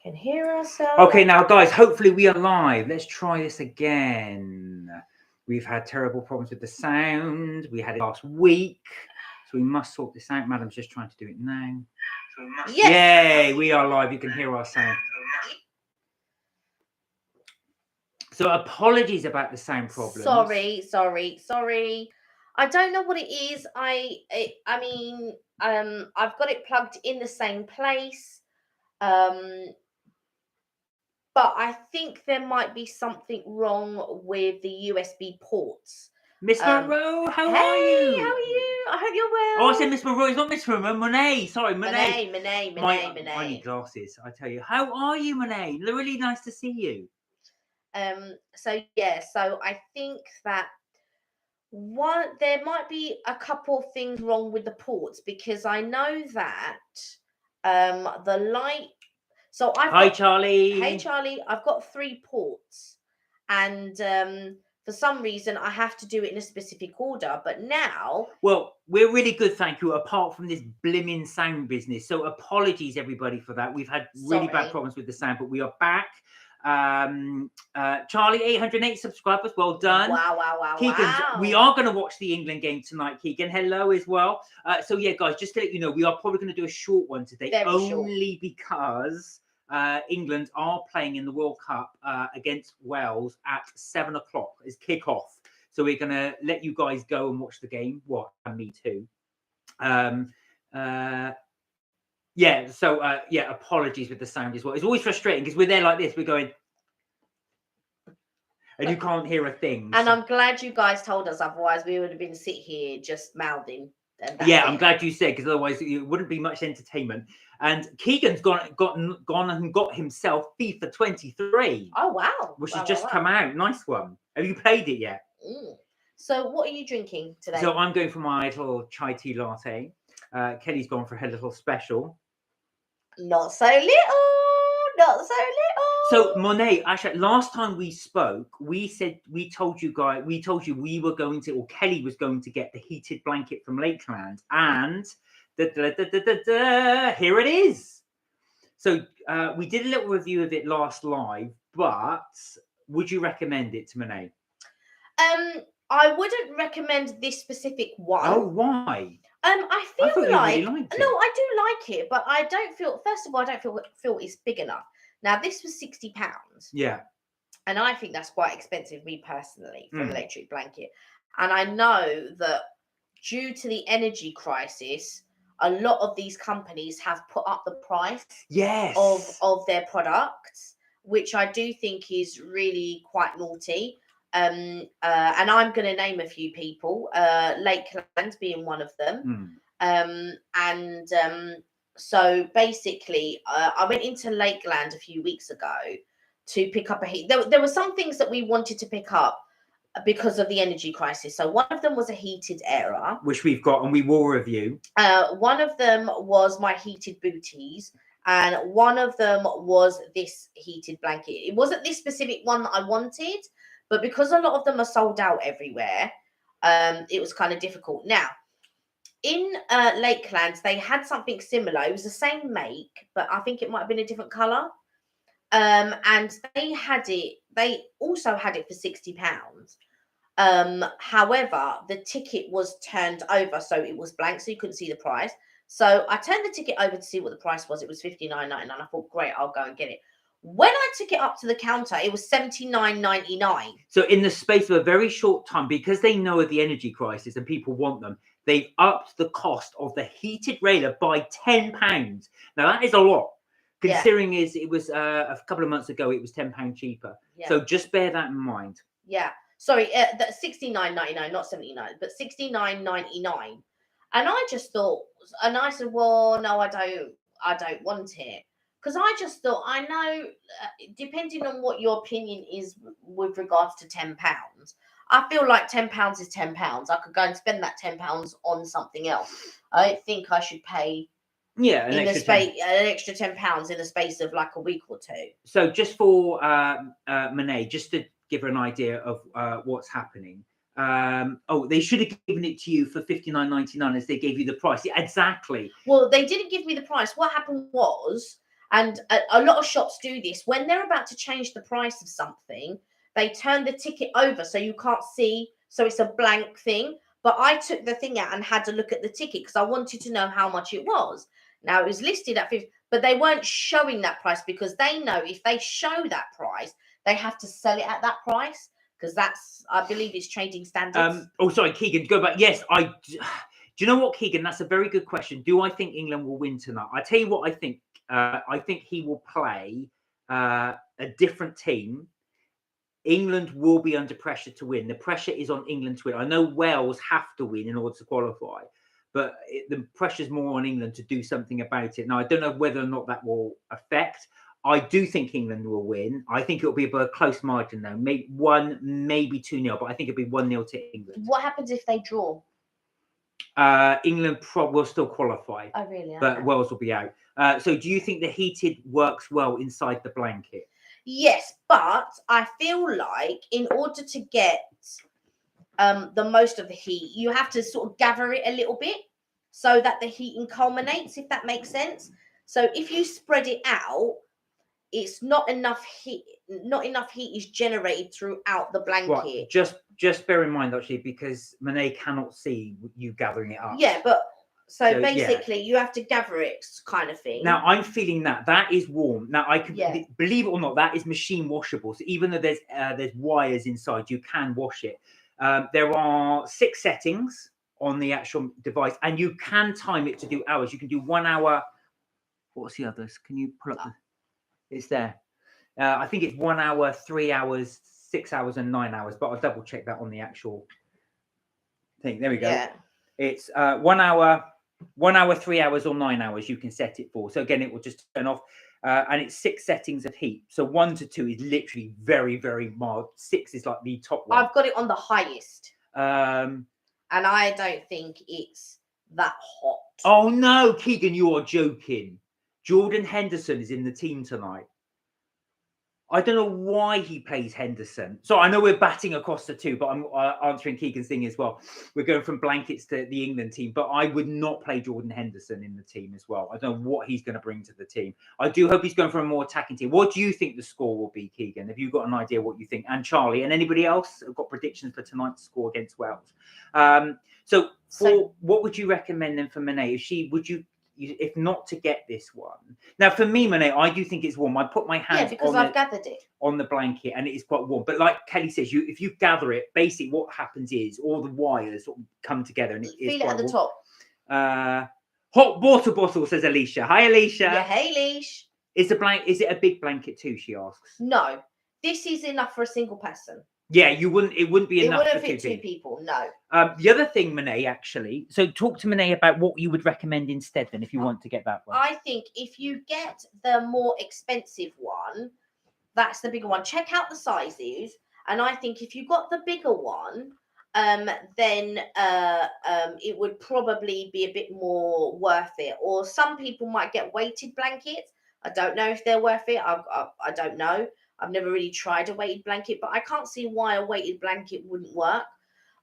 Can hear ourselves. Okay, now guys, hopefully we are live. Let's try this again. We've had terrible problems with the sound. We had it last week. So we must sort this out. Madam's just trying to do it now. Yes. Yay, we are live. You can hear our sound. So apologies about the sound problems. Sorry. I don't know what it is. I mean, I've got it plugged in the same place. But I think there might be something wrong with the USB ports. Miss Monroe, how are you? Hey, how are you? I hope you're well. Oh, I said Miss Monroe. It's not Miss Monroe. Monet. Sorry, Monet. Monet. I need glasses. I tell you. How are you, Monet? Really nice to see you. So I think that there might be a couple of things wrong with the ports, because I know that the light. So Hi, Charlie. Hey, Charlie. I've got 3 ports, and for some reason I have to do it in a specific order. But now, well, we're really good, thank you. Apart from this blimmin' sound business, so apologies everybody for that. We've had really bad problems with the sound, but we are back. Charlie, 808 subscribers, well done. Wow. Keegan, we are going to watch the England game tonight. Keegan, hello as well. So yeah, guys, just to let you know, we are probably going to do a short one today, only because England are playing in the World Cup against Wales at 7 o'clock as kickoff. So we're going to let you guys go and watch the game. What? And me too. Apologies with the sound as well. It's always frustrating because we're there like this. We're going, and you can't hear a thing. And I'm glad you guys told us. Otherwise, we would have been sit here just mouthing. I'm glad you said, because otherwise it wouldn't be much entertainment. And Keegan's gone and got himself FIFA 23. Oh wow! Which has just come out. Nice one. Have you played it yet? So what are you drinking today? So I'm going for my little chai tea latte. Kelly's gone for her little special. Not so little. So Monet, actually, last time we spoke, we told you we were going to, or Kelly was going to get the heated blanket from Lakeland, and here it is. So we did a little review of it last live, but would you recommend it to Monet? I wouldn't recommend this specific one. Oh, why? I feel like really liked it. No, I do like it, but I don't feel. First of all, I don't feel it's big enough. Now, this was £60. Yeah. And I think that's quite expensive, me personally, for an electric blanket. And I know that due to the energy crisis, a lot of these companies have put up the price of their products, which I do think is really quite naughty. And I'm going to name a few people, Lakeland being one of them. So basically, I went into Lakeland a few weeks ago to pick up a heat. There were some things that we wanted to pick up because of the energy crisis. So one of them was a heated errrrs, which we've got and we will review. One of them was my heated booties, and one of them was this heated blanket. It wasn't this specific one that I wanted, but because a lot of them are sold out everywhere, it was kind of difficult. Now, in Lakeland, they had something similar. It was the same make, but I think it might have been a different colour. And they also had it for £60. However, the ticket was turned over, so it was blank, so you couldn't see the price. So I turned the ticket over to see what the price was. It was $59.99. I thought, great, I'll go and get it. When I took it up to the counter, it was $79.99. So in the space of a very short time, because they know of the energy crisis and people want them, they've upped the cost of the heated railer by £10. Now that is a lot, considering it was a couple of months ago, it was £10 cheaper. Yeah. So just bear that in mind. Yeah. Sorry, that's $69.99, not $79, but $69.99. And I just thought, and I said, well, no, I don't want it. Because I just thought, I know, depending on what your opinion is with regards to £10, I feel like £10 is £10. I could go and spend that £10 on something else. I don't think I should pay an extra £10 in the space of like a week or two. So just for Monet, just to give her an idea of what's happening. They should have given it to you for $59.99 as they gave you the price. Yeah, exactly. Well, they didn't give me the price. What happened was, And a lot of shops do this. When they're about to change the price of something, they turn the ticket over so you can't see. So it's a blank thing. But I took the thing out and had to look at the ticket because I wanted to know how much it was. Now, it was listed at 50, but they weren't showing that price because they know if they show that price, they have to sell it at that price because that's, I believe, it's trading standards. Oh, sorry, Keegan, go back. Yes, do you know what, Keegan? That's a very good question. Do I think England will win tonight? I tell you what I think. I think he will play a different team. England will be under pressure to win. The pressure is on England to win. I know Wales have to win in order to qualify, but the pressure's more on England to do something about it. Now, I don't know whether or not that will affect. I do think England will win. I think it'll be a close margin, though. Maybe 1, maybe 2-0, but I think it'll be 1-0 to England. What happens if they draw? England will still qualify. Oh, really? But Wales will be out. So do you think the heated works well inside the blanket? Yes, but I feel like in order to get the most of the heat, you have to sort of gather it a little bit so that the heating culminates, if that makes sense. So if you spread it out, it's not enough heat. Not enough heat is generated throughout the blanket. Right. Just bear in mind, actually, because Monet cannot see you gathering it up. Yeah, but so basically, you have to gather it, kind of thing. Now, I'm feeling that is warm. Now, I can believe it or not, that is machine washable. So even though there's wires inside, you can wash it. There are 6 settings on the actual device, and you can time it to do hours. You can do 1 hour. What's the others? Can you pull up? It's there. I think it's 1 hour, 3 hours, 6 hours, and 9 hours. But I'll double check that on the actual thing. There we go. Yeah. It's 1 hour. 1 hour, 3 hours, or 9 hours you can set it for. So again, it will just turn off. And it's 6 settings of heat. So 1 to 2 is literally very, very mild. 6 is like the top one. I've got it on the highest. And I don't think it's that hot. Oh no, Keegan, you are joking. Jordan Henderson is in the team tonight. I don't know why he plays Henderson. So I know we're batting across the two, but I'm answering Keegan's thing as well. We're going from blankets to the England team, but I would not play Jordan Henderson in the team as well. I don't know what he's going to bring to the team. I do hope he's going for a more attacking team. What do you think the score will be, Keegan? Have you got an idea what you think? And Charlie and anybody else have got predictions for tonight's score against Wales? So what would you recommend then for Monet? If not to get this one. Now, for me, Monet, I do think it's warm. I put my hands because I've gathered it on the blanket, and it is quite warm. But like Kelly says, if you gather it, basically what happens is all the wires sort of come together, and it is feel it at the top. Hot water bottle, says Alicia. Hi, Alicia. Yeah, hey, Leash. Is it a big blanket too? She asks. No, this is enough for a single person. Yeah, it wouldn't be enough for fit 2 people. No. The other thing, Monet, actually. So talk to Monet about what you would recommend instead then if you want to get that one. I think if you get the more expensive one, that's the bigger one. Check out the sizes. And I think if you got the bigger one, then it would probably be a bit more worth it. Or some people might get weighted blankets. I don't know if they're worth it. I don't know. I've never really tried a weighted blanket, but I can't see why a weighted blanket wouldn't work.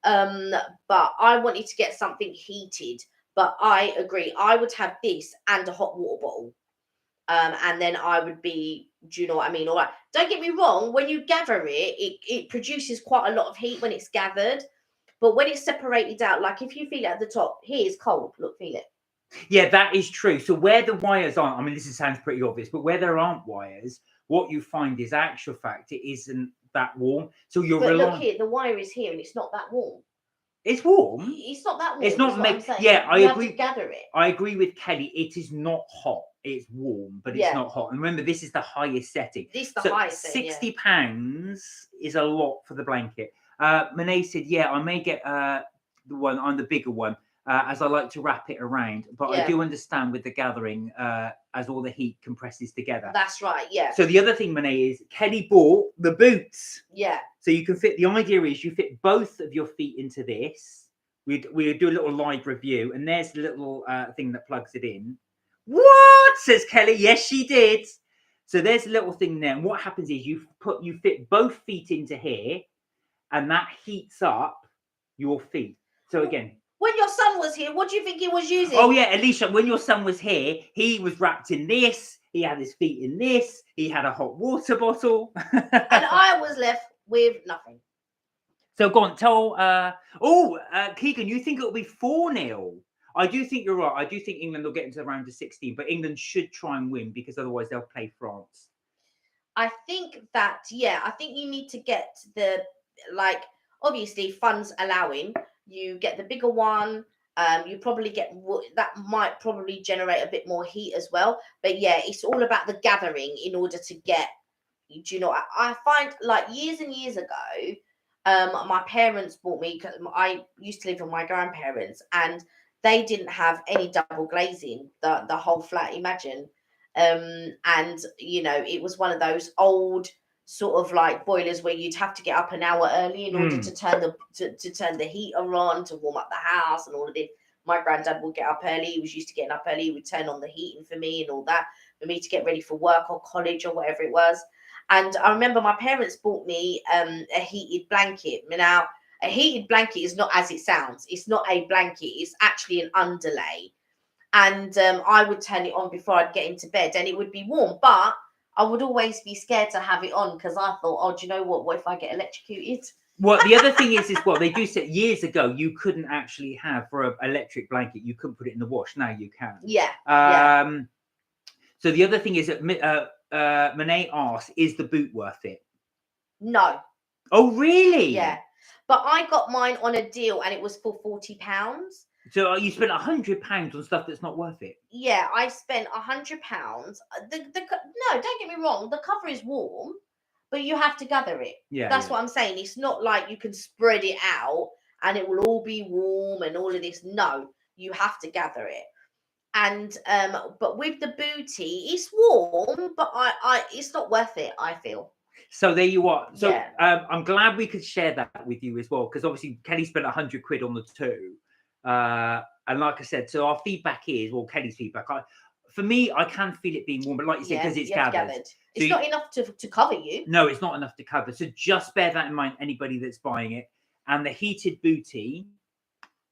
But I wanted to get something heated. But I agree. I would have this and a hot water bottle. And then I would be, do you know what I mean? All right. Don't get me wrong. When you gather it produces quite a lot of heat when it's gathered. But when it's separated out, like if you feel it at the top, here it's cold. Look, feel it. Yeah, that is true. So where the wires aren't, I mean, this sounds pretty obvious, but where there aren't wires, what you find is actual fact, it isn't that warm. So you're look here, the wire is here and it's not that warm. It's warm. It's not that warm. It's not made. Yeah, I agree. Have to gather it. I agree with Kelly. It is not hot. It's warm, but it's not hot. And remember, this is the highest setting. This is the highest setting. £60 is a lot for the blanket. Monet said, "Yeah, I may get the one on the bigger one." As I like to wrap it around, but I do understand with the gathering as all the heat compresses together. That's right, yeah. So the other thing, Monet, is Kelly bought the boots. Yeah. So you can fit, the idea is you fit both of your feet into this. We do a little live review, and there's the little thing that plugs it in. What? Says Kelly. Yes, she did. So there's a little thing there, and what happens is you fit both feet into here, and that heats up your feet. So again, when your son was here, what do you think he was using? Oh, yeah, Alicia, when your son was here, he was wrapped in this. He had his feet in this. He had a hot water bottle. And I was left with nothing. So go on, tell. Keegan, you think it'll be 4-0? I do think you're right. I do think England will get into the round of 16, but England should try and win because otherwise they'll play France. I think that, yeah, I think you need to get the, like, obviously funds allowing, you get the bigger one. You probably get, that might probably generate a bit more heat as well. But yeah, it's all about the gathering in order to get, do you know, I find like years and years ago, my parents bought me, because I used to live with my grandparents, and they didn't have any double glazing, the whole flat, imagine. And you know, it was one of those old sort of like boilers where you'd have to get up an hour early in order to turn the to turn the heater on, to warm up the house and all of this. My granddad would get up early. He was used to getting up early. He would turn on the heating for me and all that, for me to get ready for work or college or whatever it was. And I remember my parents bought me a heated blanket. Now, a heated blanket is not as it sounds. It's not a blanket. It's actually an underlay. And I would turn it on before I'd get into bed, and it would be warm. But I would always be scared to have it on because I thought, oh, do you know what? What if I get electrocuted? Well, the other thing is what they do say years ago, you couldn't actually have for an electric blanket, you couldn't put it in the wash. Now you can. Yeah. So the other thing is that Monet asks, is the boot worth it? No. Oh, really? Yeah. But I got mine on a deal and it was for £40. So you spent £100 on stuff that's not worth it? Yeah, I spent £100. No, don't get me wrong. The cover is warm, but you have to gather it. Yeah, that's what I'm saying. It's not like you can spread it out and it will all be warm and all of this. No, you have to gather it. And but with the booty, it's warm, but I it's not worth it, I feel. So there you are. So Yeah. I'm glad we could share that with you as well, because obviously Kelly spent £100 on the two. And like I said, so our feedback is, well, Kelly's feedback, for me, I can feel it being warm, but like you said, because it's gathered. It's not enough to cover you. No, it's not enough to cover. So just bear that in mind, anybody that's buying it. And the heated booty,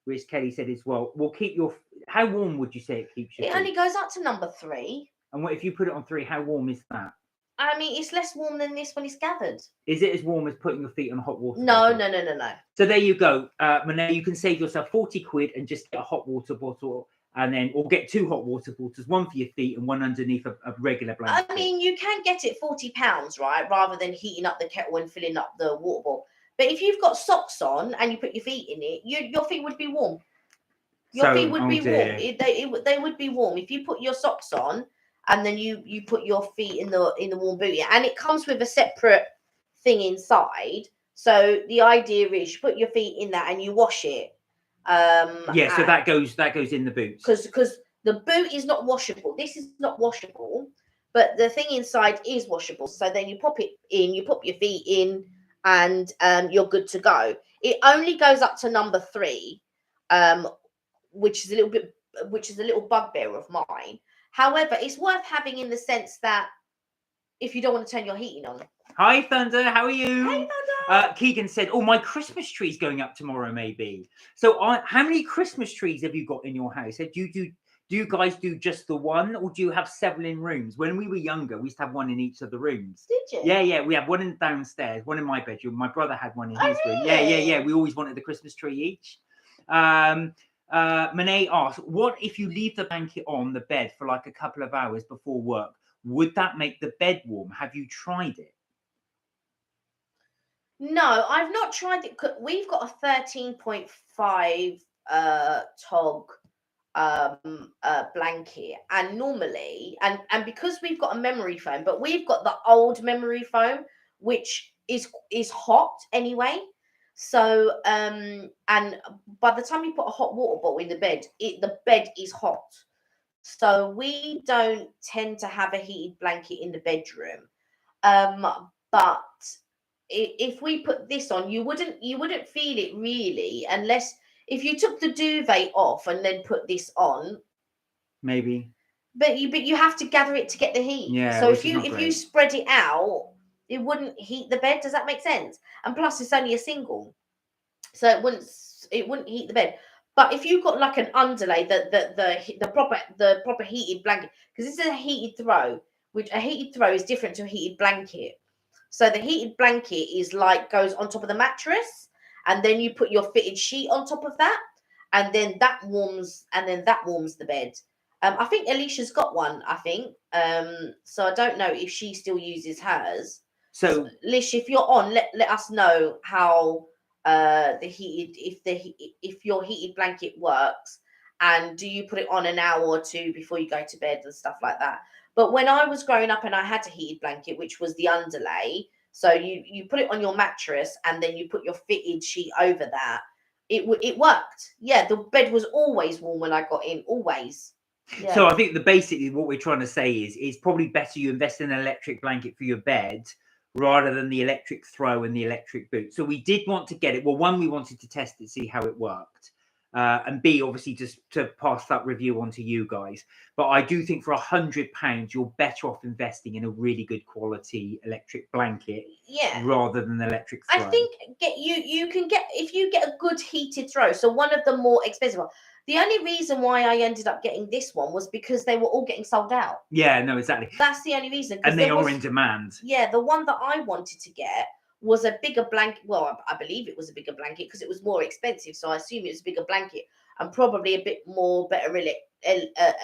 which Kelly said as well, will keep your, how warm would you say it keeps your It only goes up to number 3. And what if you put it on 3, how warm is that? I mean, it's less warm than this when it's gathered. Is it as warm as putting your feet on hot water? No. So there you go, Monet. You can save yourself £40 and just get a hot water bottle, and then, or get 2 hot water bottles, one for your feet and one underneath a regular blanket. I mean, you can get it £40, right, rather than heating up the kettle and filling up the water bottle. But if you've got socks on and you put your feet in it, your feet would be warm. Your feet would be warm. They would be warm if you put your socks on. And then you put your feet in the warm booty, and it comes with a separate thing inside. So the idea is you put your feet in that and you wash it. Yeah, so that goes in the boots. Because the boot is not washable. This is not washable, but the thing inside is washable. So then you pop it in, you pop your feet in, and you're good to go. It only goes up to number 3, which is a little bugbear of mine. However, it's worth having in the sense that if you don't want to turn your heating on. Hi, Thunder. How are you? Hey, Thunder. Keegan said, "Oh, my Christmas tree's going up tomorrow, maybe." So, how many Christmas trees have you got in your house? Do you guys do just the one, or do you have several in rooms? When we were younger, we used to have one in each of the rooms. Did you? Yeah. We had one in downstairs, one in my bedroom. My brother had one in his room. Really? Yeah. We always wanted the Christmas tree each. Monet asked, what if you leave the blanket on the bed for like a couple of hours before work? Would that make the bed warm? Have you tried it? No, I've not tried it. We've got a 13.5 tog blanket, and normally, and because we've got a memory foam, but we've got the old memory foam, which is hot anyway. So and by the time you put a hot water bottle in the bed, the bed is hot. So we don't tend to have a heated blanket in the bedroom. But if we put this on, you wouldn't feel it really, unless if you took the duvet off and then put this on. Maybe. But you have to gather it to get the heat. Yeah. So if you spread it out, it wouldn't heat the bed. Does that make sense? And plus, it's only a single, so it wouldn't heat the bed. But if you've got like an underlay, the proper heated blanket, because this is a heated throw, which a heated throw is different to a heated blanket. So the heated blanket is like goes on top of the mattress, and then you put your fitted sheet on top of that, and then that warms the bed. I think Alicia's got one, I think. So I don't know if she still uses hers. So Lish, if you're on, let us know how if your heated blanket works, and do you put it on an hour or two before you go to bed and stuff like that. But when I was growing up and I had a heated blanket, which was the underlay, so you put it on your mattress and then you put your fitted sheet over that. It worked. Yeah, the bed was always warm when I got in, always. Yeah. So I think basically what we're trying to say is it's probably better you invest in an electric blanket for your bed rather than the electric throw and the electric boot. So we did want to get it. Well, one, we wanted to test it, see how it worked. And B, obviously, just to pass that review on to you guys. But I do think for £100, you're better off investing in a really good quality electric blanket, rather than the electric throw. I think you can get, if you get a good heated throw. So one of the more expensive ones. The only reason why I ended up getting this one was because they were all getting sold out. Yeah, no, exactly. That's the only reason. And they are in demand. Yeah, the one that I wanted to get was a bigger blanket. Well, I believe it was a bigger blanket because it was more expensive. So I assume it was a bigger blanket and probably a bit more better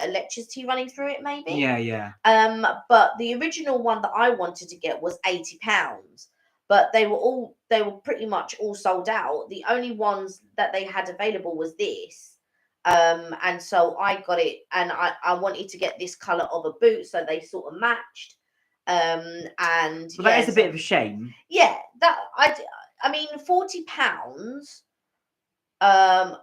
electricity running through it, maybe. Yeah. But the original one that I wanted to get was £80. But they were pretty much all sold out. The only ones that they had available was this. And so I got it, and I wanted to get this color of a boot, so they sort of matched. And well, that is a bit of a shame. Yeah, that I mean, £40. I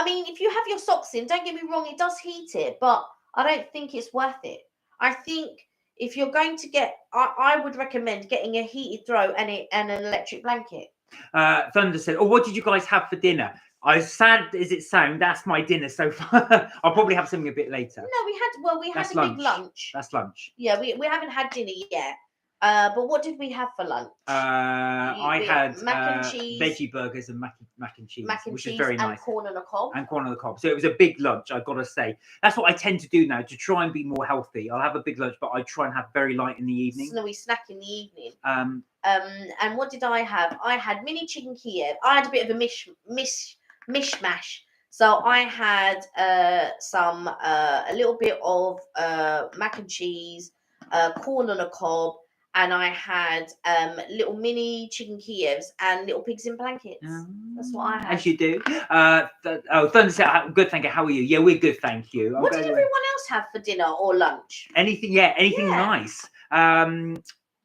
mean, if you have your socks in, don't get me wrong, it does heat it, but I don't think it's worth it. I think if you're going to get, I would recommend getting a heated throw and an electric blanket. Thunder said, "Oh, what did you guys have for dinner?" As sad as it sounds, that's my dinner so far. I'll probably have something a bit later. No, we had a big lunch. That's lunch. Yeah, we haven't had dinner yet. But what did we have for lunch? I had mac and cheese, veggie burgers and mac and cheese, which is very nice. And corn on the cob. And corn on the cob. So it was a big lunch, I've got to say. That's what I tend to do now to try and be more healthy. I'll have a big lunch, but I try and have very light in the evening. Snowy snack in the evening. And what did I have? I had mini chicken Kiev. I had a bit of a mishmash. So I had a little bit of mac and cheese, corn on a cob, and I had little mini chicken Kievs and little pigs in blankets. That's what I had. As you do. Thunder said, "Good, thank you. How are you?" Yeah, we're good, thank you. What did everyone else have for dinner or lunch? Anything nice.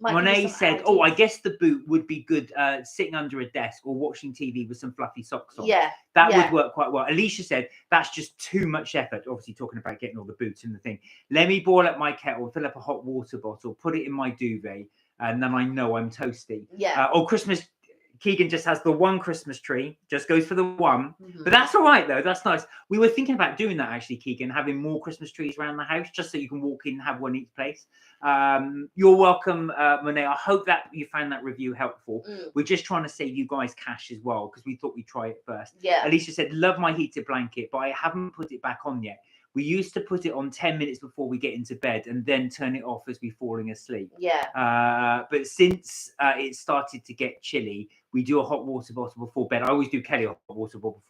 Monet said, "Oh, I guess the boot would be good sitting under a desk or watching TV with some fluffy socks on." Yeah, that would work quite well. Alicia said, "That's just too much effort." Obviously, talking about getting all the boots in the thing. Let me boil up my kettle, fill up a hot water bottle, put it in my duvet, and then I know I'm toasty. Yeah. Christmas. Keegan just has the one Christmas tree, just goes for the one. But that's all right, though. That's nice. We were thinking about doing that, actually, Keegan, having more Christmas trees around the house, just so you can walk in and have one each place. You're welcome, Monet. I hope that you found that review helpful. We're just trying to save you guys cash as well, because we thought we'd try it first. Yeah. Alicia said, "Love my heated blanket, but I haven't put it back on yet. We used to put it on 10 minutes before we get into bed and then turn it off as we're falling asleep. Yeah. But since it started to get chilly, we do a hot water bottle before bed. I always do Kelly a hot water bottle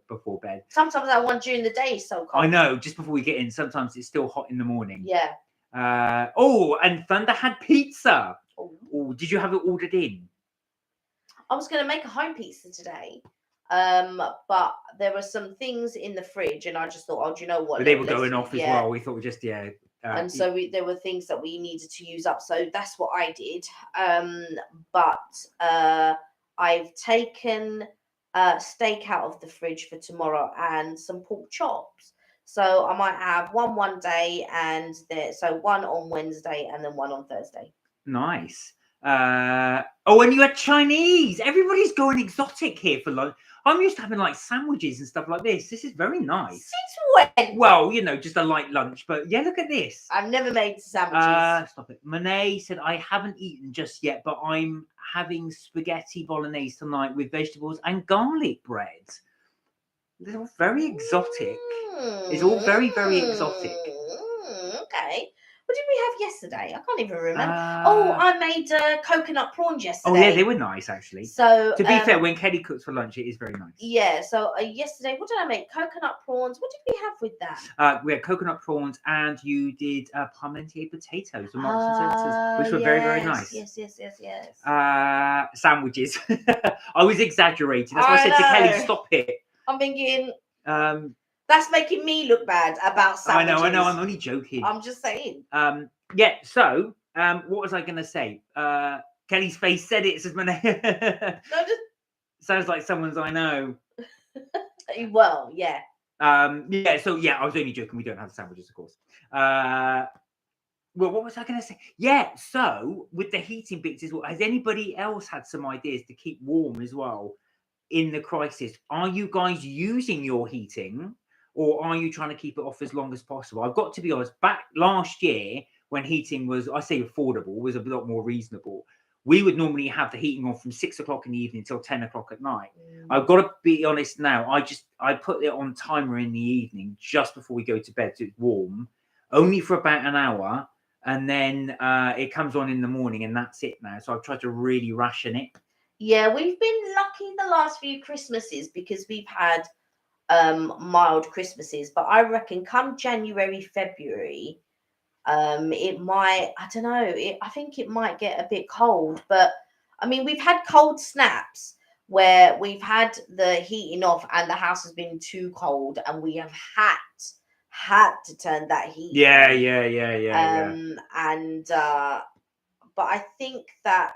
before bed. Sometimes that one during the day is so cold. I know, just before we get in. Sometimes it's still hot in the morning. Yeah. And Thunder had pizza. Oh, did you have it ordered in? I was going to make a home pizza today. But there were some things in the fridge, and I just thought, oh, do you know what? But they were going off as well. We thought we just and so there were things that we needed to use up. So that's what I did. But I've taken steak out of the fridge for tomorrow and some pork chops. So I might have one day, and one on Wednesday and then one on Thursday. Nice. And you had Chinese. Everybody's going exotic here for lunch. I'm used to having like sandwiches and stuff like this. This is very nice. Since when? Well, just a light lunch. But yeah, look at this. I've never made sandwiches. Stop it. Monet said, "I haven't eaten just yet, but I'm having spaghetti bolognese tonight with vegetables and garlic bread." They're all very exotic. It's all very, very exotic. Okay. What did we have yesterday? I can't even remember. Uh, I made coconut prawns yesterday. Oh yeah, they were nice actually. So to be fair, when Kelly cooks for lunch, it is very nice. Yeah. So yesterday, what did I make? Coconut prawns. What did we have with that? We had coconut prawns, and you did parmentier potatoes and Marks and Spencer's, which were very, very nice. Yes. Sandwiches. I was exaggerating. That's why I said to Kelly, "Stop it." I'm thinking. That's making me look bad about sandwiches. I know. I'm only joking. I'm just saying. Yeah. So, what was I going to say? Kelly's face said it. Says my name. No, just sounds like someone's I know. Well, yeah. Yeah. So yeah, I was only joking. We don't have sandwiches, of course. Well, what was I going to say? Yeah. So with the heating bits as well, has anybody else had some ideas to keep warm as well in the crisis? Are you guys using your heating? Or are you trying to keep it off as long as possible? I've got to be honest, back last year when heating was, I say affordable, was a lot more reasonable, we would normally have the heating on from 6 o'clock in the evening till 10 o'clock at night. I've got to be honest now, I put it on timer in the evening just before we go to bed so it's warm, only for about an hour, and then it comes on in the morning and that's it now. So I've tried to really ration it. Yeah, we've been lucky the last few Christmases because we've had mild Christmases, but I reckon come January, February, it might, I don't know, I think it might get a bit cold. But I mean, we've had cold snaps where we've had the heating off and the house has been too cold and we have had to turn that heat on. And but I think that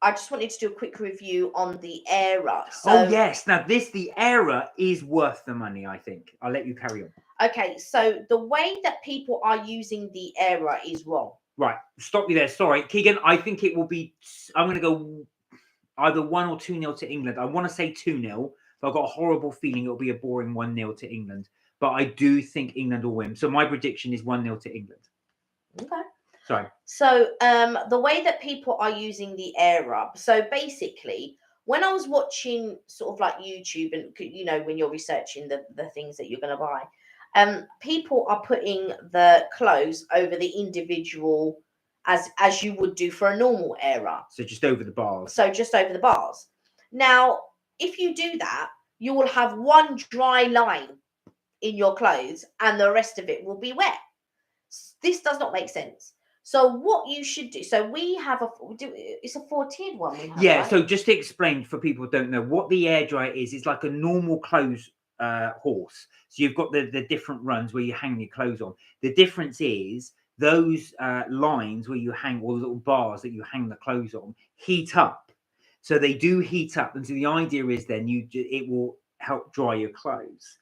I just wanted to do a quick review on the errrr. Oh yes, now the errrr is worth the money, I think. I'll let you carry on. Okay, so the way that people are using the errrr is wrong. Right, stop you there. Sorry, Keegan. I think it will be. I'm going to go either 1 or 2-0 to England. I want to say 2-0, but I've got a horrible feeling it'll be a boring 1-0 to England. But I do think England will win. So my prediction is 1-0 to England. Okay. Sorry. So the way that people are using the errrr. So basically, when I was watching sort of like YouTube and, you know, when you're researching the things that you're going to buy, people are putting the clothes over the individual as you would do for a normal errrr. So just over the bars. So just over the bars. Now, if you do that, you will have one dry line in your clothes and the rest of it will be wet. This does not make sense. So what you should do, so we have it's a 4-tiered one we have, yeah, right? so just to explain for people who don't know, what the air dryer is, it's like a normal clothes horse. So you've got the different runs where you hang your clothes on. The difference is those lines where you hang, or little bars that you hang the clothes on, heat up. So they do heat up. And so the idea is then it will help dry your clothes.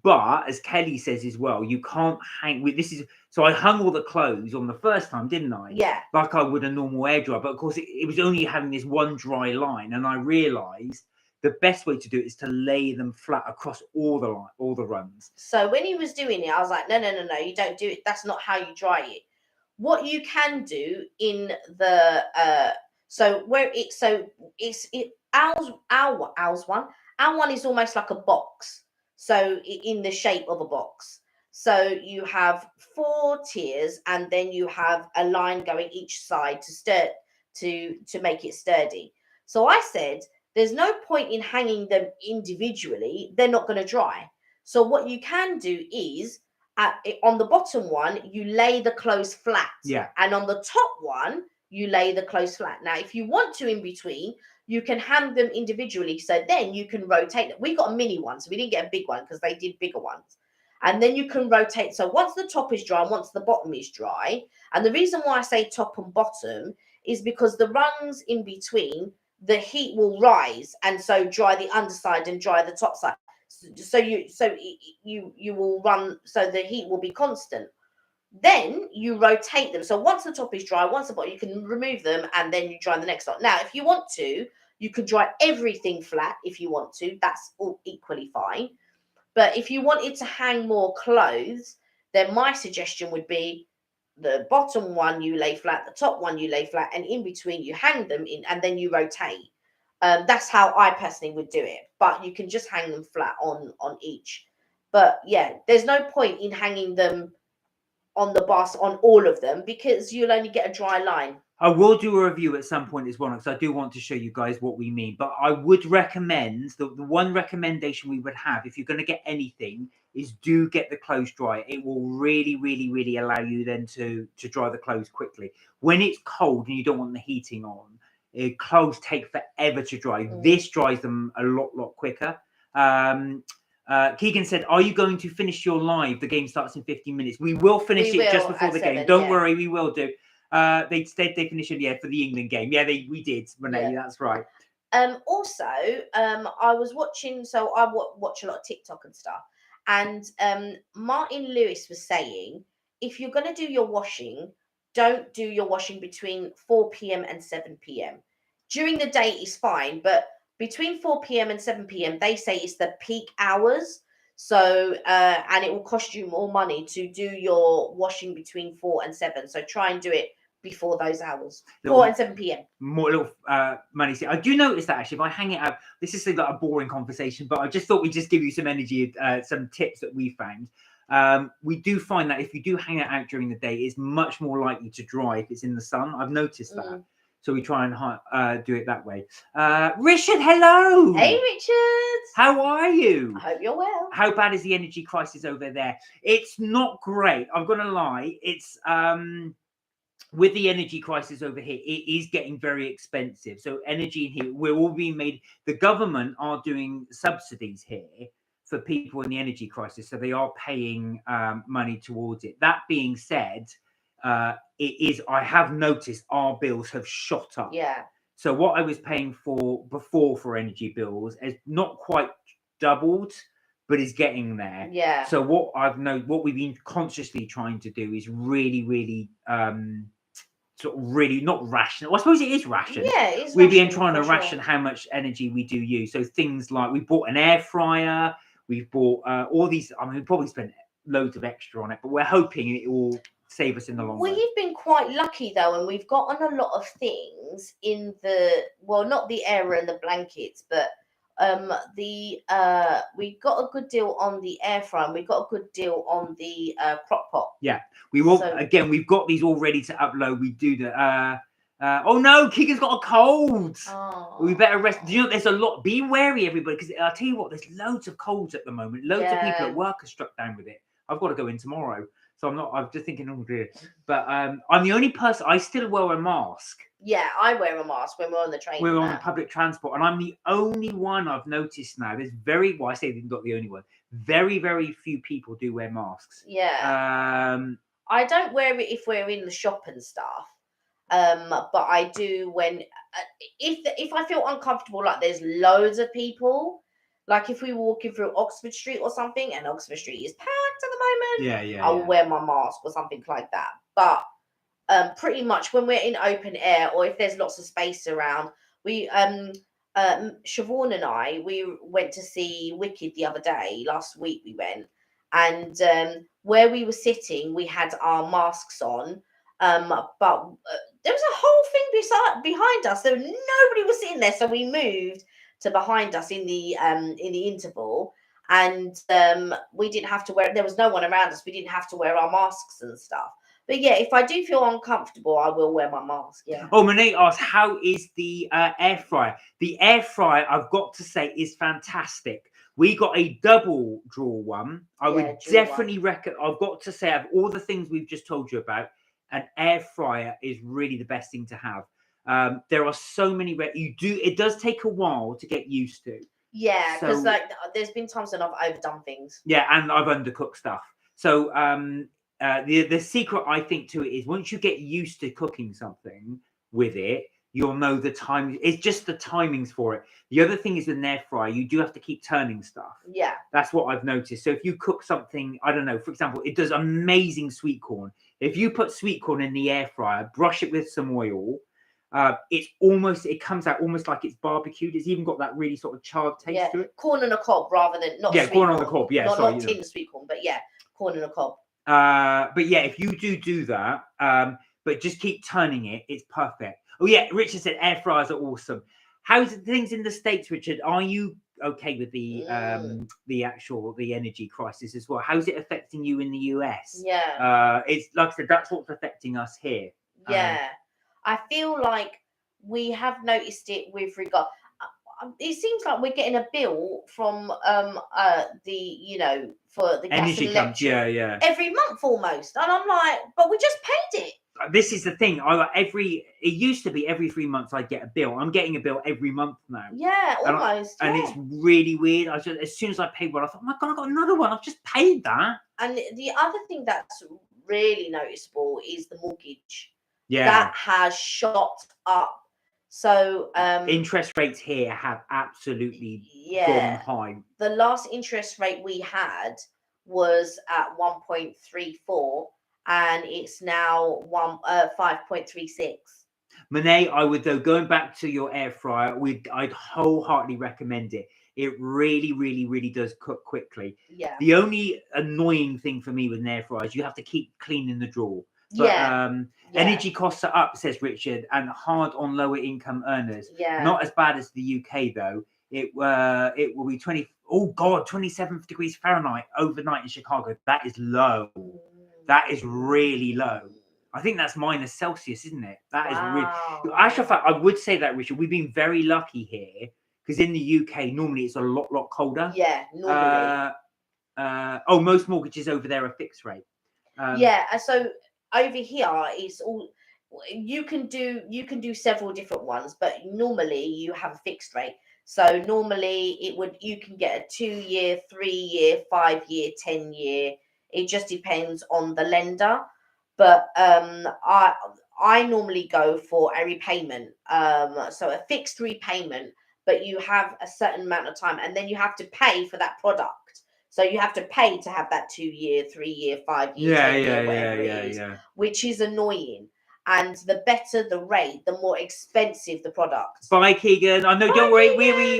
But as Kelly says as well, you can't hang with this. So I hung all the clothes on the first time, didn't I? Yeah. Like I would a normal air dryer. But of course, it was only having this one dry line. And I realized the best way to do it is to lay them flat across all the runs. So when he was doing it, I was like, no, you don't do it. That's not how you dry it. What you can do in the our one is almost like a box. So in the shape of a box. So you have 4 tiers and then you have a line going each side to make it sturdy. So I said, there's no point in hanging them individually. They're not going to dry. So what you can do is on the bottom one, you lay the clothes flat. Yeah. And on the top one, you lay the clothes flat. Now, if you want to in between, you can hang them individually. So then you can rotate them. We got a mini one, so we didn't get a big one because they did bigger ones. And then you can rotate. So once the top is dry, and once the bottom is dry, and the reason why I say top and bottom is because the rungs in between, the heat will rise and so dry the underside and dry the top side. So you will run, so the heat will be constant. Then you rotate them. So once the top is dry, once the bottom, you can remove them and then you dry the next one. Now, if you want to, you can dry everything flat if you want to. That's all equally fine. But if you wanted to hang more clothes, then my suggestion would be the bottom one you lay flat, the top one you lay flat, and in between you hang them in and then you rotate. That's how I personally would do it. But you can just hang them flat on each. But yeah, there's no point in hanging them on the bus on all of them because you'll only get a dry line. I will do a review at some point as well, because I do want to show you guys what we mean. But I would recommend, the one recommendation we would have, if you're going to get anything, is do get the clothes dry. It will really, really, really allow you then to dry the clothes quickly. When it's cold and you don't want the heating on, clothes take forever to dry. This dries them a lot quicker. Keegan said, are you going to finish your live? The game starts in 15 minutes. We will finish it just before the game. Don't worry, we will do. They finished it, for the England game. Yeah, we did, Renee. That's right. Also, I was watching, so I watch a lot of TikTok and stuff, and Martin Lewis was saying, if you're going to do your washing, don't do your washing between 4 p.m. and 7 p.m. During the day is fine, but between 4 p.m. and 7 p.m. they say it's the peak hours. So and it will cost you more money to do your washing between 4 and 7. So try and do it before those hours, 4 and 7 p.m. More little money. I do notice that actually, if I hang it out, this is like a boring conversation, but I just thought we'd just give you some energy, some tips that we found. We do find that if you do hang it out during the day, it's much more likely to dry if it's in the sun. I've noticed that. So we try and do it that way. Richard, hello. Hey, Richard. How are you? I hope you're well. How bad is the energy crisis over there? It's not great. I'm going to lie. It's with the energy crisis over here, it is getting very expensive. So energy in here, we're all being made. The government are doing subsidies here for people in the energy crisis. So they are paying money towards it. That being said, I have noticed our bills have shot up. Yeah. So what I was paying for before for energy bills is not quite doubled, but is getting there. Yeah. So what we've been consciously trying to do is really sort of really not ration. Well, I suppose it is ration. Yeah, it is. We've been trying to ration how much energy we do use. So things like we bought an air fryer, we've bought all these. I mean, we probably spent loads of extra on it, but we're hoping it will save us in the long run. We've been quite lucky though, and we've gotten a lot of things in not the air and the blankets, but we got a good deal on the air fryer, and we got a good deal on the crock pot. Yeah, we will. So, again, we've got these all ready to upload. We do the. Oh no, Keegan's got a cold. Oh. We better rest. Do you know there's a lot? Be wary, everybody, because I'll tell you what. There's loads of colds at the moment. Loads of people at work are struck down with it. I've got to go in tomorrow. So I'm just thinking, oh dear. But I'm the only person, I still wear a mask. Yeah, I wear a mask when we're on the train. We're on public transport. And I'm the only one I've noticed now. There's I say not the only one. Very, very few people do wear masks. Yeah. I don't wear it if we're in the shop and stuff. But I do when, if I feel uncomfortable, like there's loads of people. Like if we were walking through Oxford Street or something, and Oxford Street is packed at the moment, I will wear my mask or something like that. But pretty much when we're in open air or if there's lots of space around, we Siobhan and I, we went to see Wicked the other day. Last week we went, and where we were sitting, we had our masks on. But there was a whole thing behind us. So nobody was sitting there, so we moved to behind us in the interval, and we didn't have to wear. There was no one around us. We didn't have to wear our masks and stuff. But yeah, if I do feel uncomfortable, I will wear my mask. Yeah. Oh, Monet asked, how is the air fryer? The air fryer, I've got to say, is fantastic. We got a double drawer one. I would definitely recommend. I've got to say, of all the things we've just told you about, an air fryer is really the best thing to have. There are so many. It does take a while to get used to. Yeah, because there's been times when I've overdone things. Yeah, and I've undercooked stuff. So the secret, I think, to it is once you get used to cooking something with it, you'll know the time. It's just the timings for it. The other thing is with an air fryer, you do have to keep turning stuff. Yeah, that's what I've noticed. So if you cook something, I don't know, for example, it does amazing sweet corn. If you put sweet corn in the air fryer, brush it with some oil. It comes out almost like it's barbecued. It's even got that really sort of charred taste to it. Corn on a cob rather than corn on the cob. Yeah, not tin sweet corn, but corn on a cob. But yeah, if you do that, but just keep turning it, it's perfect. Oh yeah, Richard said air fryers are awesome. How's things in the States, Richard? Are you okay with the energy crisis as well? How's it affecting you in the US? Yeah. It's like I said, that's what's affecting us here. Yeah. I feel like we have noticed it with regard. It seems like we're getting a bill from for the gas Energy and comes, electric yeah. every month almost, and I'm like, but we just paid it. This is the thing. It used to be every 3 months I'd get a bill. I'm getting a bill every month now. Yeah, almost. And it's really weird. As soon as I paid one, I thought, oh my God, I got another one. I've just paid that. And the other thing that's really noticeable is the mortgage. Yeah. That has shot up. So interest rates here have absolutely gone high. The last interest rate we had was at 1.34, and it's now 5.36. Monet, I would, though, going back to your air fryer, I'd wholeheartedly recommend it. It really, really, really does cook quickly. Yeah. The only annoying thing for me with an air fryer is you have to keep cleaning the drawer. But energy costs are up, says Richard, and hard on lower income earners. Yeah. Not as bad as the UK though. It will be 27 degrees Fahrenheit overnight in Chicago. That is low. That is really low. I think that's minus Celsius, isn't it? That is really. Actually, I would say that, Richard. We've been very lucky here because in the UK normally it's a lot colder. Yeah, normally. Most mortgages over there are fixed rate. So over here it's all you can do several different ones, but normally you have a fixed rate. So normally you can get a 2-year, 3-year, 5-year, 10-year. It just depends on the lender. But I normally go for a repayment, so a fixed repayment, but you have a certain amount of time, and then you have to pay for that product. So you have to pay to have that 2-year, 3-year, 5-year, 10-year, whatever it is, which is annoying. And the better the rate, the more expensive the product. Bye, Keegan. I know, don't worry,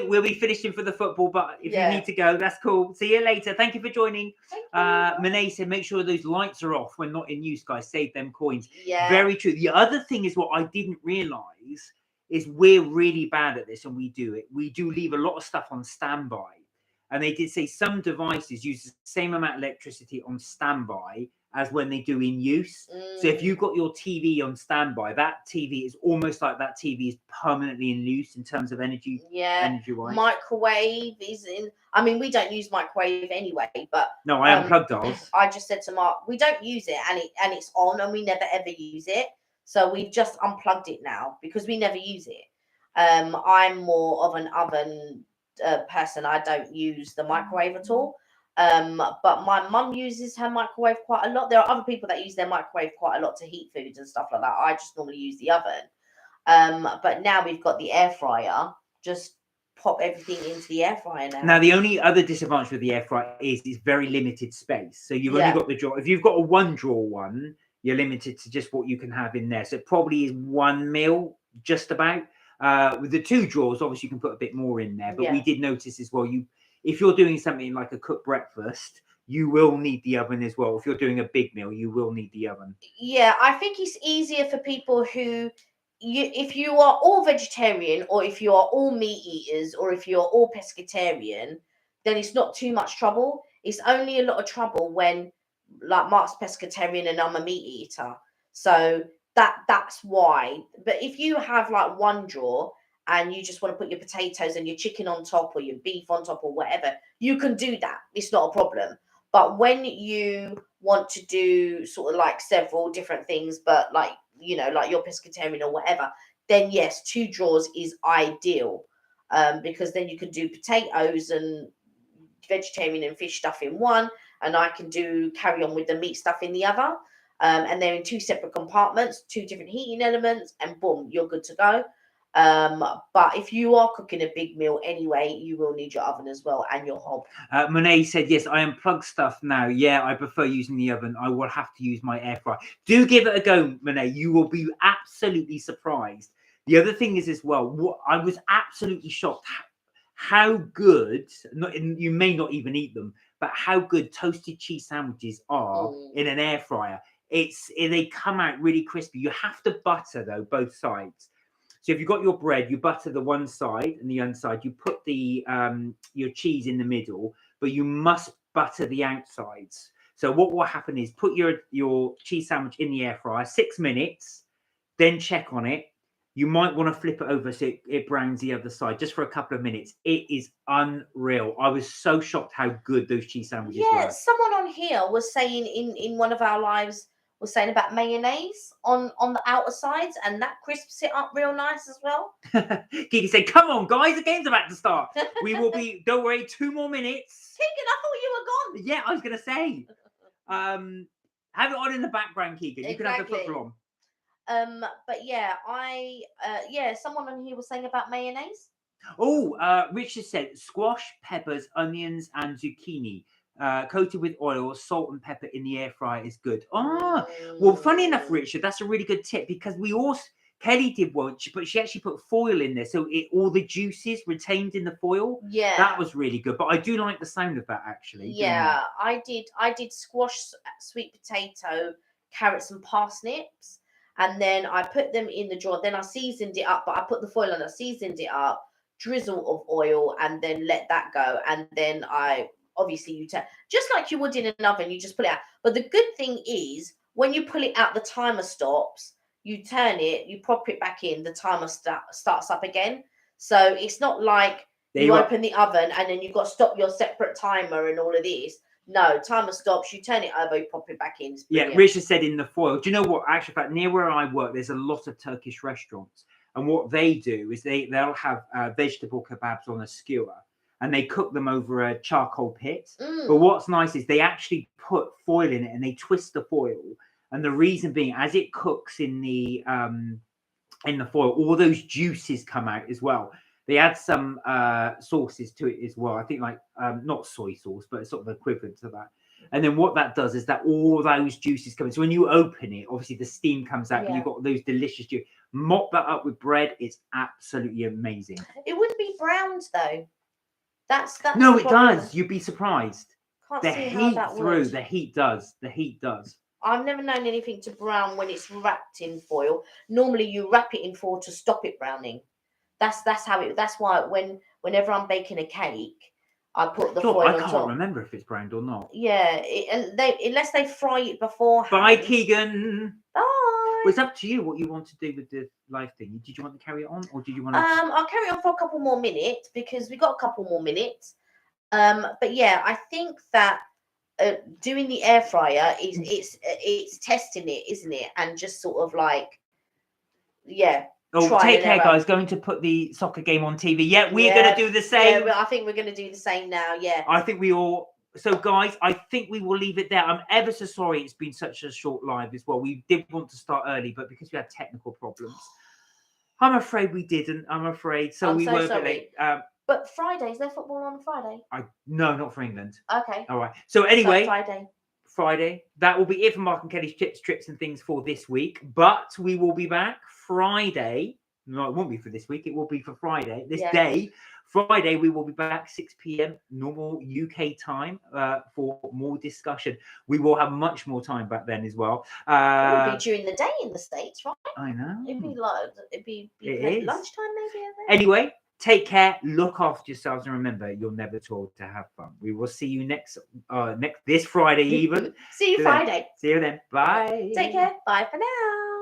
we'll be finishing for the football, but if you need to go, that's cool. See you later. Thank you for joining. Monet said, make sure those lights are off when not in use, guys. Save them coins. Yeah. Very true. The other thing is what I didn't realise is we're really bad at this, and we do it. We do leave a lot of stuff on standby. And they did say some devices use the same amount of electricity on standby as when they do in use. So if you've got your TV on standby, that TV is almost like that TV is permanently in use in terms of energy. Yeah. Energy-wise. Microwave is in. I mean, we don't use microwave anyway, but no, I unplugged ours. I just said to Mark, we don't use it, and it's on, and we never ever use it. So we've just unplugged it now because we never use it. I'm more of an oven person. I don't use the microwave at all. But my mum uses her microwave quite a lot. There are other people that use their microwave quite a lot to heat foods and stuff like that. I just normally use the oven. But now we've got the air fryer. Just pop everything into the air fryer now. Now, the only other disadvantage with the air fryer is it's very limited space. So you've only got the drawer. If you've got a one drawer one, you're limited to just what you can have in there. So it probably is 1 meal, just about. With the 2 drawers, obviously you can put a bit more in there. But we did notice as well, if you're doing something like a cooked breakfast, you will need the oven as well. If you're doing a big meal, you will need the oven. Yeah, I think it's easier for people who, if you are all vegetarian, or if you are all meat eaters, or if you're all pescatarian, then it's not too much trouble. It's only a lot of trouble when, like, Mark's pescatarian and I'm a meat eater. So that's why. But if you have like one drawer and you just want to put your potatoes and your chicken on top, or your beef on top, or whatever, you can do that. It's not a problem. But when you want to do sort of like several different things, but like, like you're pescatarian or whatever, then yes, 2 drawers is ideal. Because then you can do potatoes and vegetarian and fish stuff in one, and I can carry on with the meat stuff in the other. And they're in 2 separate compartments, 2 different heating elements, and boom, you're good to go. But if you are cooking a big meal anyway, you will need your oven as well, and your hob. Monet said, yes, I unplug stuff now. Yeah, I prefer using the oven. I will have to use my air fryer. Do give it a go, Monet. You will be absolutely surprised. The other thing is as well, I was absolutely shocked how good, you may not even eat them, but how good toasted cheese sandwiches are in an air fryer. They come out really crispy. You have to butter, though, both sides. So if you've got your bread, you butter the one side and the inside. You put the your cheese in the middle, but you must butter the outsides. So what will happen is put your cheese sandwich in the air fryer 6 minutes, then check on it. You might want to flip it over so it browns the other side just for a couple of minutes. It is unreal. I was so shocked how good those cheese sandwiches were. Yeah, someone on here was saying in one of our lives was saying about mayonnaise on the outer sides, and that crisps it up real nice as well. Kiki said, "Come on, guys, the game's about to start. We will be. Don't worry, 2 more minutes." Keegan, I thought you were gone. Yeah, I was gonna say. Have it on in the background, Keegan. You can have the football on. But yeah, someone on here was saying about mayonnaise. Oh, Richard said squash, peppers, onions, and zucchini. Coated with oil, salt, and pepper in the air fryer is good. Well, funny enough, Richard, that's a really good tip because Kelly did one, but she actually put foil in there, so all the juices retained in the foil. Yeah, that was really good. But I do like the sound of that actually. Yeah, I did squash, sweet potato, carrots, and parsnips, and then I put them in the jar. Then I seasoned it up, but I put the foil on. I seasoned it up, drizzle of oil, and then let that go. And then obviously you just like you would in an oven, you just pull it out. But the good thing is when you pull it out, the timer stops. You turn it, you pop it back in, the timer starts up again. So it's not like you open the oven and then you've got to stop your separate timer and all of this. No, timer stops, you turn it over, you pop it back in. Yeah, Richard said in the foil. Do you know what? Actually, in fact, near where I work, there's a lot of Turkish restaurants. And what they do is they'll have vegetable kebabs on a skewer. And they cook them over a charcoal pit. But what's nice is they actually put foil in it and they twist the foil. And the reason being, as it cooks in the foil, all those juices come out as well. They add some sauces to it as well. I think like not soy sauce, but it's sort of equivalent to that. And then what that does is that all those juices come in. So when you open it, obviously the steam comes out, and you've got those delicious juices. Mop that up with bread. It's absolutely amazing. It wouldn't be browned though. That's no, it does. You'd be surprised. Can't the see heat how that through would. the heat does. The heat does. I've never known anything to brown when it's wrapped in foil. Normally, you wrap it in foil to stop it browning. That's how it. That's why whenever I'm baking a cake, I put the foil on top. I can't remember if it's browned or not. Yeah, unless they fry it beforehand. Bye, Keegan. Bye. Well, it's up to you what you want to do with the live thing. Did you want to carry it on, or did you want to? I'll carry on for a couple more minutes because we got a couple more minutes. But yeah, I think that doing the air fryer is it's testing it, isn't it? And just sort of like, yeah. Oh, take care, guys. Going to put the soccer game on TV. Yeah, we're going to do the same. Yeah, I think we're going to do the same now. Yeah. I think we all. So, guys, I think we will leave it there. I'm ever so sorry it's been such a short live as well. We did want to start early, but because we had technical problems, I'm afraid we didn't. I'm afraid. So we were a bit late. But Friday, is there football on Friday? No, not for England. Okay. All right. So anyway, Friday. That will be it for Mark and Kelly's tips, trips, and things for this week. But we will be back Friday. No, it won't be for this week. It will be for Friday. This day, Friday, we will be back 6 p.m. normal UK time for more discussion. We will have much more time back then as well. It will be during the day in the States, right? I know. It'd be lunchtime maybe. Anyway. Take care, look after yourselves, and remember, you're never told to have fun. We will see you this Friday even. See you Friday. See you then. Bye. Take care. Bye for now.